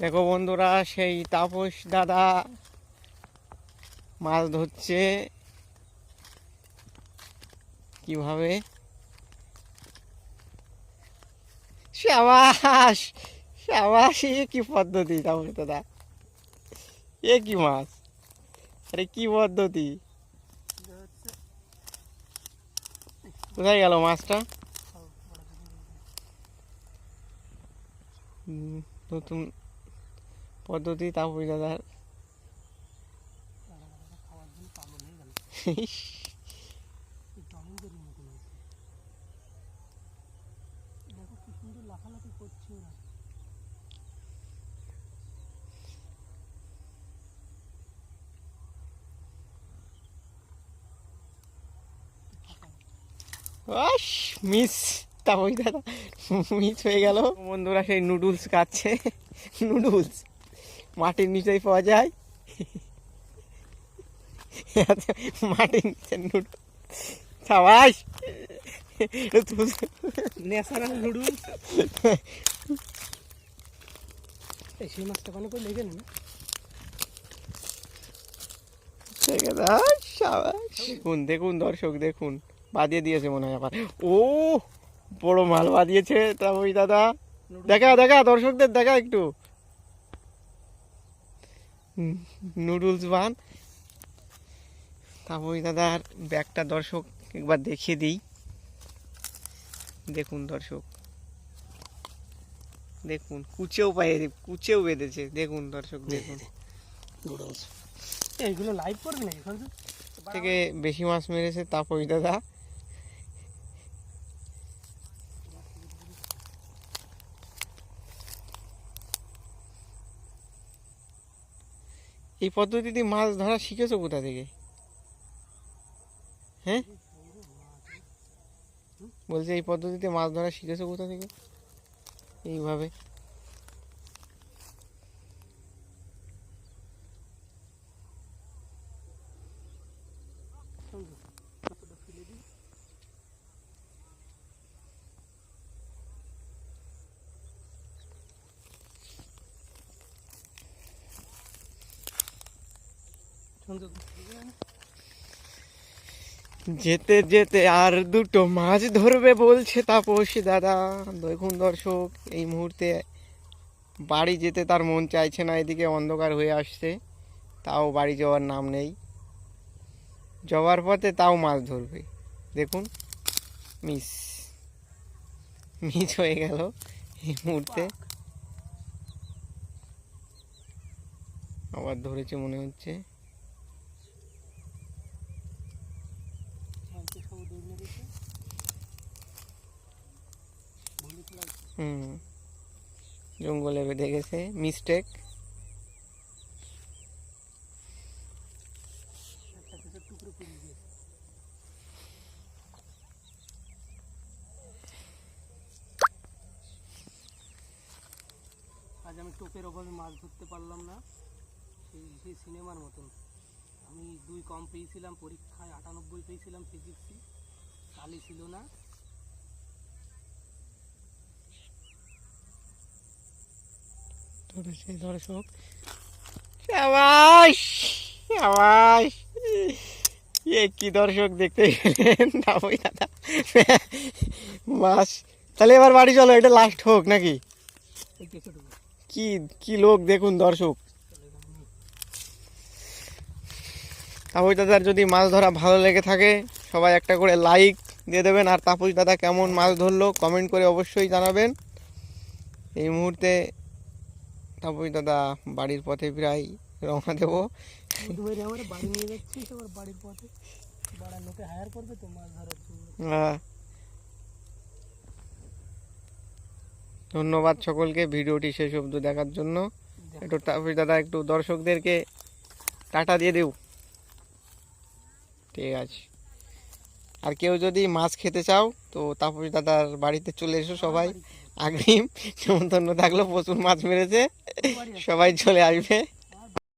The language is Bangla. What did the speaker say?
দেখো বন্ধুরা, সেই তাপস দাদা মাছ ধরছে কিভাবে। সাবাস সাবাস, এ কি পদ্ধতি তাপস দাদা, এ কি মাছ, আরে কি পদ্ধতি। কোথায় গেল মাছটা? নতুন পদ্ধতি তাপস দাদার। মিস, তাপস দাদা মিস হয়ে গেল। বন্ধুরা সেই নুডলস খাচ্ছে, নুডলস মাটির নিচেই পাওয়া যায়, মাটির নিচে নুডলস। সাবাস, ন্যাচারাল নুডলস। সেই মাছটা পানি করে লেগে না। দেখুন দেখুন দর্শক, দেখুন বাদিয়ে দিয়েছে মনে হয় আবার। ও বড় মাল বাদিয়েছে তাপস দাদা। দেখা দেখা দর্শকদের দেখা একটু নুডলস বান। তাপস দাদার ব্যাগটা দর্শক একবার দেখিয়ে দিই। দেখুন দর্শক, দেখুন কুচেও পায়ে, কুচেও বেঁধেছে। দেখুন দর্শক, দেখুন নুডলস। এইগুলো লাইভ করবি নাকি? থেকে বেশি মাছ মেরেছে তাপস দাদা। এই পদ্ধতিতে মাছ ধরা শিখেছো কোথা থেকে? হ্যাঁ বলছে এই পদ্ধতিতে মাছ ধরা শিখেছো কোথা থেকে এইভাবে? যেতে যেতে আর দুটো মাছ ধরবে বলছে তাপস দাদা। দেখুন দর্শক, এই মুহূর্তে বাড়ি যেতে তার মন চাইছে না, এদিকে অন্ধকার হয়ে আসছে, তাও বাড়ি যাওয়ার নাম নেই। যাওয়ার পথে তাও মাছ ধরবে। দেখুন মিস, মিস হয়ে গেল এই মুহূর্তে। আবার ধরেছে মনে হচ্ছে। জঙ্গলে বেঁধে গেছে, মিস্টেক। আজ আমি টোপের অভাবে মাছ ধরতে পারলাম না, সেই সিনেমার মতন। আমি 2 কম পেয়েছিলাম পরীক্ষায়, 98 পেয়েছিলাম ফিজিক্সে, কালি ছিল না। দর্শক সাবাস সাবাস, এ কি দর্শক দেখতে গেলেন তাপস দাদা মাছ। তাহলে এবার বাড়ি চলো, এটা লাস্ট হোক নাকি? কি কি লোক দেখুন দর্শক। তাপস দাদার যদি মাছ ধরা ভালো লেগে থাকে সবাই একটা করে লাইক দিয়ে দেবেন, আর তাপস দাদা কেমন মাছ ধরলো কমেন্ট করে অবশ্যই জানাবেন। এই মুহূর্তে তাপস দাদা বাড়ির পথে প্রায় রওনা দেবো। বাড়ি নিয়ে যাচ্ছি, বাড়ির পথে বাড়ার লোকে হায়ার করবে তো মাছ ধরার জন্য। ধন্যবাদ সকলকে ভিডিওটি শেষ অবধি দেখার জন্য। একটু তাপস দাদা একটু দর্শকদেরকে টাটা দিয়ে দেও। ঠিক আছে, আর কেউ যদি মাছ খেতে চাও তো তাপস দাদার বাড়িতে চলে এসো সবাই। আগ্রিম নেমন্তন্ন থাকলো, প্রচুর মাছ মেরেছে, সবাই চলে আসবে।